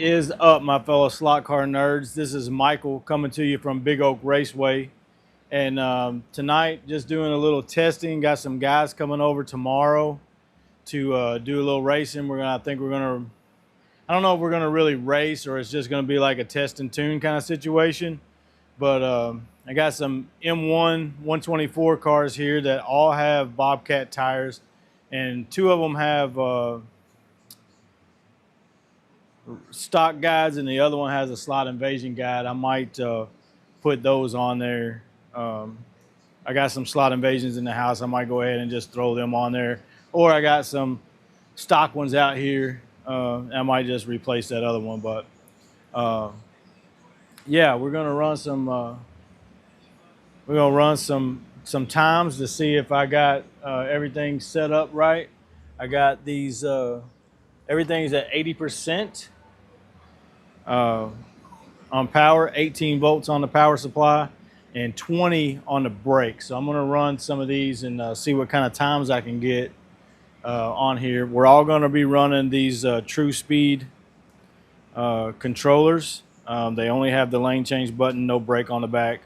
is up, my fellow slot car nerds? This is Michael coming to you from Big Oak Raceway. And tonight, just doing a little testing. Got some guys coming over tomorrow to do a little racing. I think we're gonna. I don't know if we're gonna really race or it's just gonna be like a test and tune kind of situation. But I got some M1 124 cars here that all have Bobcat tires, and two of them have stock guides, and the other one has a slot invasion guide. I might put those on there. I got some slot invasions in the house. I might go ahead and just throw them on there. Or I got some stock ones out here. I might just replace that other one. But yeah, we're gonna run some. We're gonna run some times to see if I got everything set up right. I got these. Everything's at 80%. On power, 18 volts on the power supply, and 20 on the brake. So I'm going to run some of these and see what kind of times I can get on here. We're all going to be running these True Speed controllers. They only have the lane change button, no brake on the back.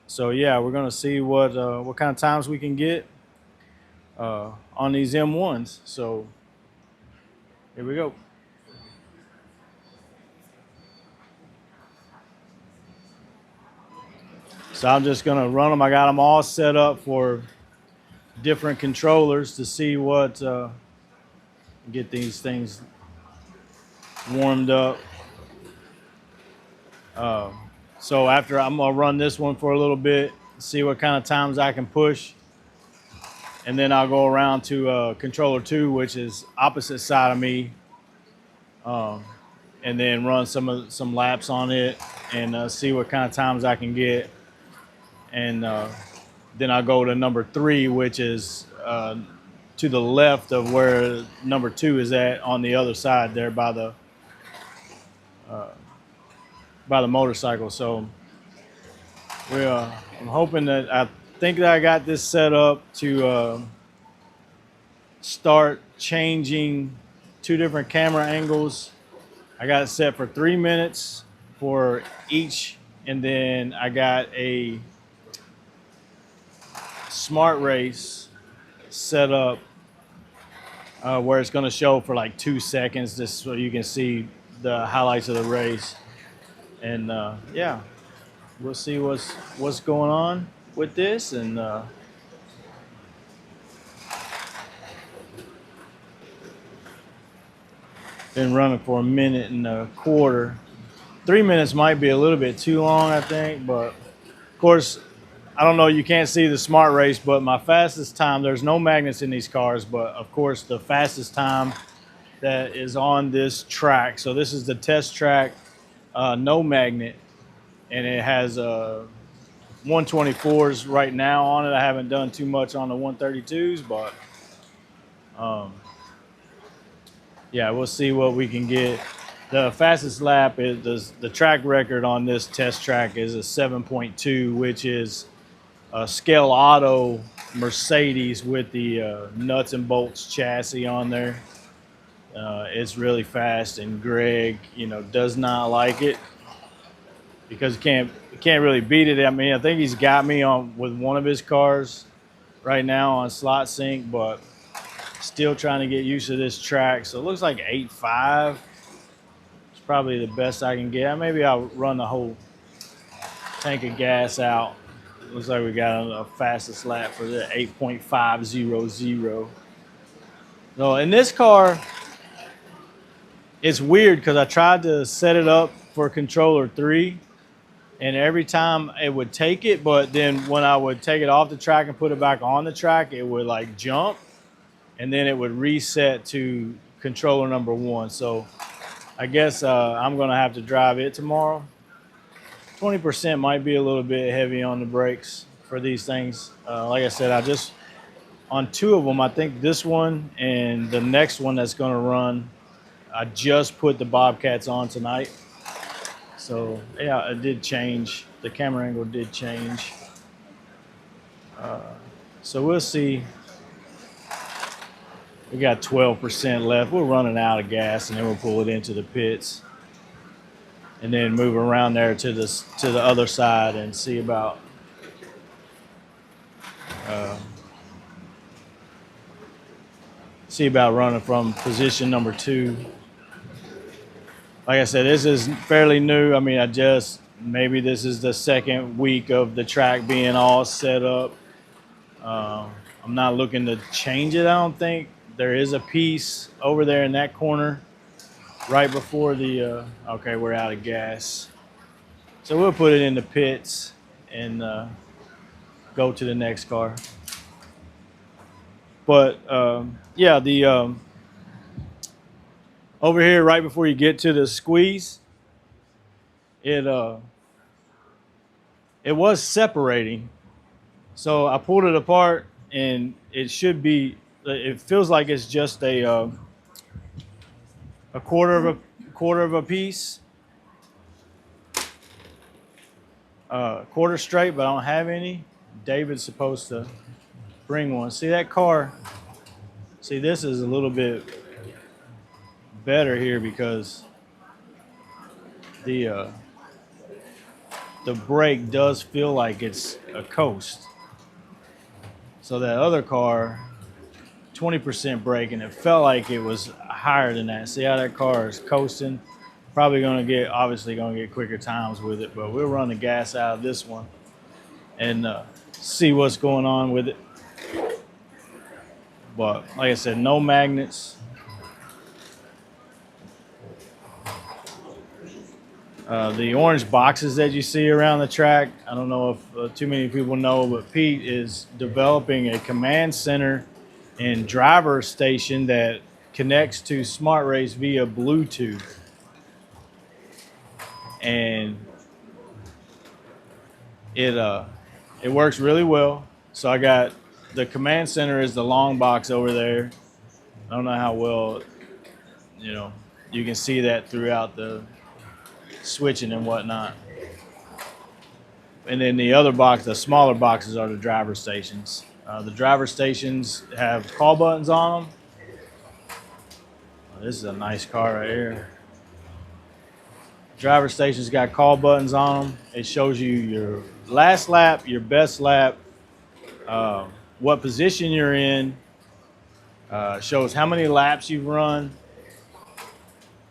So yeah, we're going to see what kind of times we can get on these M1s. So here we go. So I'm just gonna run them. I got them all set up for different controllers to see what, get these things warmed up. So after I'm gonna run this one for a little bit, see what kind of times I can push. And then I'll go around to controller 2, which is opposite side of me. And then run some laps on it and see what kind of times I can get. And then I'll go to number 3, which is to the left of where number 2 is at, on the other side there by the motorcycle. So I'm hoping that I think that I got this set up to start changing 2 different camera angles. I got it set for 3 minutes for each, and then I got a Smart Race set up where it's going to show for like 2 seconds, just so you can see the highlights of the race. And yeah, we'll see what's going on with this. And been running for 1.25 minutes. 3 minutes might be a little bit too long, I think, but of course, I don't know, you can't see the Smart Race, but my fastest time, there's no magnets in these cars, but of course the fastest time that is on this track. So this is the test track, no magnet, and it has 124s right now on it. I haven't done too much on the 132s, but yeah, we'll see what we can get. The fastest lap is the track record on this test track is a 7.2, which is a Scale Auto Mercedes with the nuts and bolts chassis on there. It's really fast, and Greg, does not like it because he can't really beat it. I mean, I think he's got me on with one of his cars right now on slot sync, but still trying to get used to this track. So it looks like 8.5. It's probably the best I can get. Maybe I'll run the whole tank of gas out. Looks like we got a fastest lap for the 8.500. So in this car, it's weird because I tried to set it up for controller 3, and every time it would take it, but then when I would take it off the track and put it back on the track, it would like jump, and then it would reset to controller number 1. So I guess I'm gonna have to drive it tomorrow. 20% might be a little bit heavy on the brakes for these things. Like I said, on 2 of them, I think this one and the next one that's gonna run, I just put the Bobcats on tonight. So yeah, it did change. The camera angle did change. So we'll see. We got 12% left. We're running out of gas, and then we'll pull it into the pits. and then move around there to the other side and see about running from position number 2. Like I said, this is fairly new. I mean, maybe this is the second week of the track being all set up. I'm not looking to change it, I don't think. There is a piece over there in that corner right before the, okay, we're out of gas. So we'll put it in the pits and go to the next car. But yeah, the over here right before you get to the squeeze, it was separating. So I pulled it apart, and it feels like it's just a quarter of a piece, quarter straight, but I don't have any. David's supposed to bring one. See that car? See, this is a little bit better here because the brake does feel like it's a coast. So that other car, 20% brake, and it felt like it was higher than that. See how that car is coasting? Obviously gonna get quicker times with it, but we'll run the gas out of this one and see what's going on with it. But like I said, no magnets. The orange boxes that you see around the track, I don't know if too many people know, but Pete is developing a command center and driver station that connects to Smart Race via Bluetooth. And it works really well. So I got the command center is the long box over there. I don't know how well, you can see that throughout the switching and whatnot. And then the other box, the smaller boxes, are the driver stations. The driver stations have call buttons on them. This is a nice car right here. Driver station's got call buttons on them. It shows you your last lap, your best lap, what position you're in, shows how many laps you've run,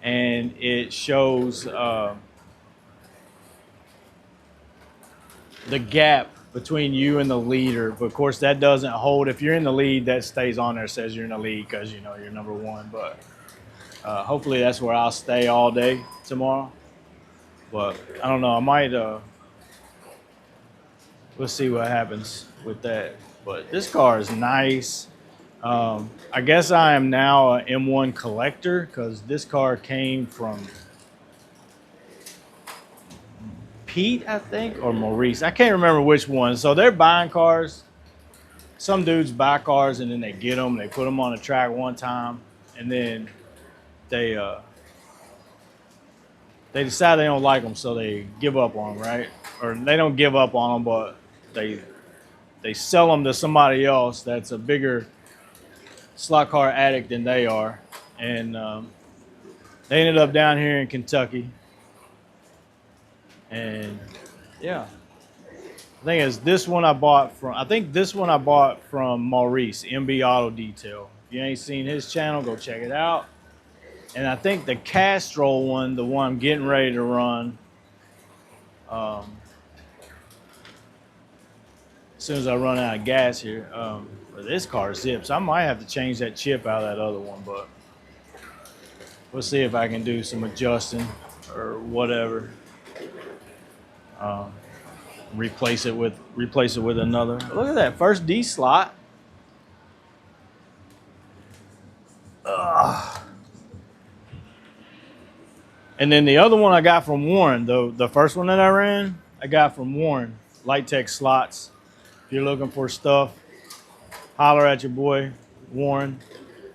and it shows the gap between you and the leader. But of course that doesn't hold. If you're in the lead, that stays on there, says you're in the lead because you're number 1. But hopefully that's where I'll stay all day tomorrow. But I don't know, I might we'll see what happens with that. But this car is nice. I guess I am now an M1 collector because this car came from Pete, I think, or Maurice. I can't remember which one. So they're buying cars. Some dudes buy cars and then they get them. They put them on the track one time, and then they decide they don't like them, so they give up on them, right? Or they don't give up on them, but they sell them to somebody else that's a bigger slot car addict than they are. And they ended up down here in Kentucky. And yeah, I think this one I bought from Maurice, MB Auto Detail. If you ain't seen his channel, go check it out. And I think the Castrol one, the one I'm getting ready to run, as soon as I run out of gas here, this car zips. I might have to change that chip out of that other one, but we'll see if I can do some adjusting or whatever. Replace it with another. Look at that first D slot. Ugh. And then the other one I got from Warren, the first one that I ran, I got from Warren, Light Tech Slots. If you're looking for stuff, holler at your boy Warren,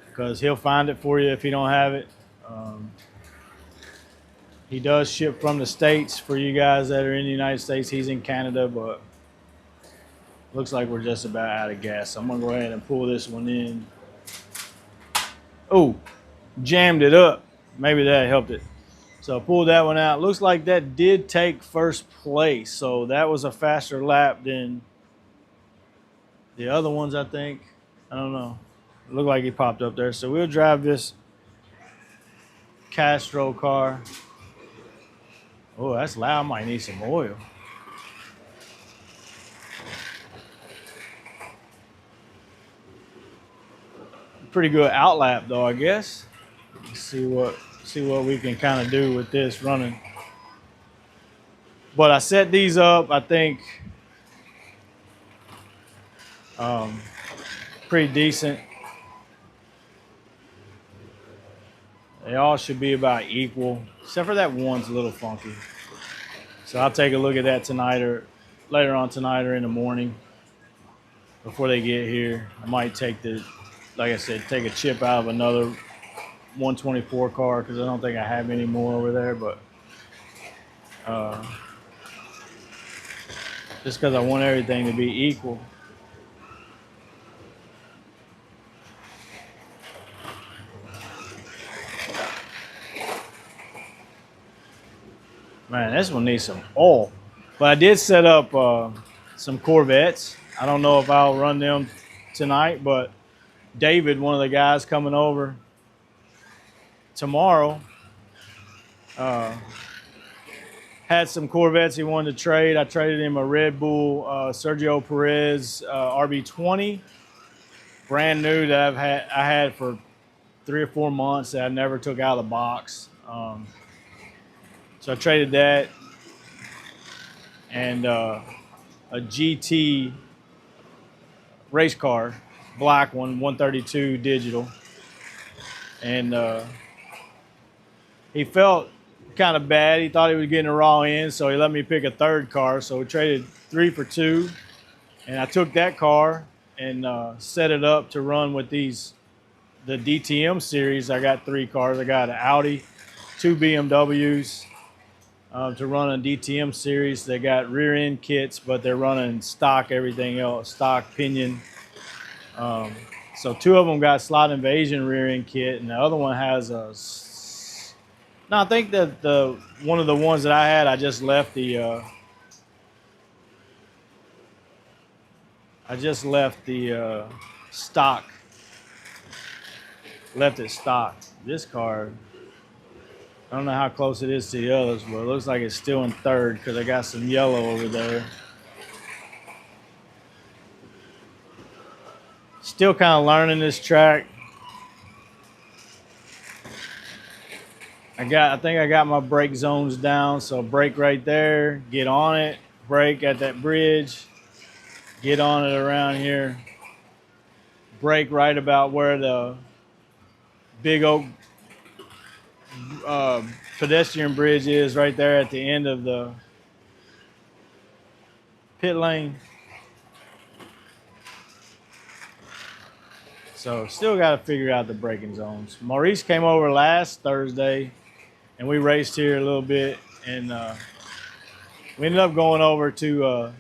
because he'll find it for you if he don't have it. He does ship from the States for you guys that are in the United States. He's in Canada, but looks like we're just about out of gas. So I'm gonna go ahead and pull this one in. Oh, jammed it up. Maybe that helped it. So I pulled that one out. Looks like that did take first place. So that was a faster lap than the other ones, I think. I don't know. It looked like he popped up there. So we'll drive this Castro car. Oh, that's loud. I might need some oil. Pretty good outlap though, I guess. Let's see what we can kind of do with this running. But I set these up, I think, pretty decent. They all should be about equal, except for that one's a little funky. So I'll take a look at that tonight or later on tonight or in the morning before they get here. I might take like I said, take a chip out of another 124 car because I don't think I have any more over there, but just because I want everything to be equal. Man, this one needs some oil. But I did set up some Corvettes. I don't know if I'll run them tonight, but David, one of the guys coming over tomorrow, had some Corvettes he wanted to trade. I traded him a Red Bull Sergio Perez RB20, brand new that I had for 3 or 4 months that I never took out of the box. So I traded that and a GT race car, black one, 132 digital. And he felt kind of bad. He thought he was getting a raw end, so he let me pick a third car. So we traded 3 for 2. And I took that car and set it up to run with the DTM series. I got 3 cars. I got an Audi, 2 BMWs. To run a DTM series. They got rear end kits, but they're running stock, everything else, stock pinion. So 2 of them got slot invasion rear end kit, and the other one has a. No, I think that one of the ones that I had, I just left the. Stock. Left it stock. This car. I don't know how close it is to the others, but it looks like it's still in third because I got some yellow over there. Still kind of learning this track. I think I got my brake zones down, so brake right there, get on it, brake at that bridge, get on it around here, brake right about where the big oak pedestrian bridge is right there at the end of the pit lane. So still got to figure out the braking zones. Maurice came over last Thursday and we raced here a little bit, and we ended up going over to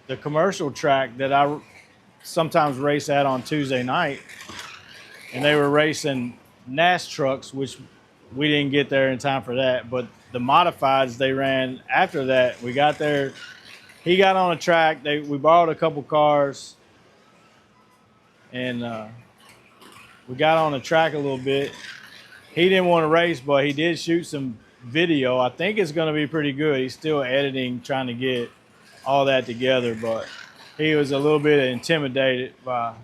the commercial track that I sometimes race at on Tuesday night, and they were racing NAS trucks, which we didn't get there in time for that, but the modifieds they ran after that. We got there, he got on a track, we borrowed a couple cars, and we got on the track a little bit. He didn't want to race, but he did shoot some video. I think it's going to be pretty good. He's still editing, trying to get all that together, but he was a little bit intimidated by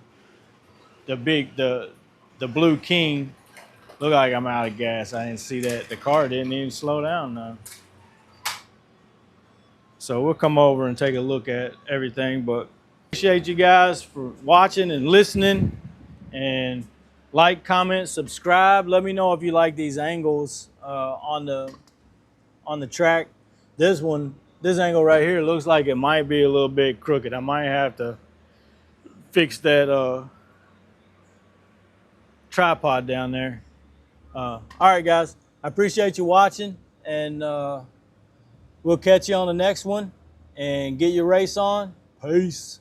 the Blue King. Look like I'm out of gas. I didn't see that. The car didn't even slow down now. So we'll come over and take a look at everything, but appreciate you guys for watching and listening, and like, comment, subscribe. Let me know if you like these angles on the track. This angle right here looks like it might be a little bit crooked. I might have to fix that tripod down there. All right, guys. I appreciate you watching, and we'll catch you on the next one. And get your race on. Peace.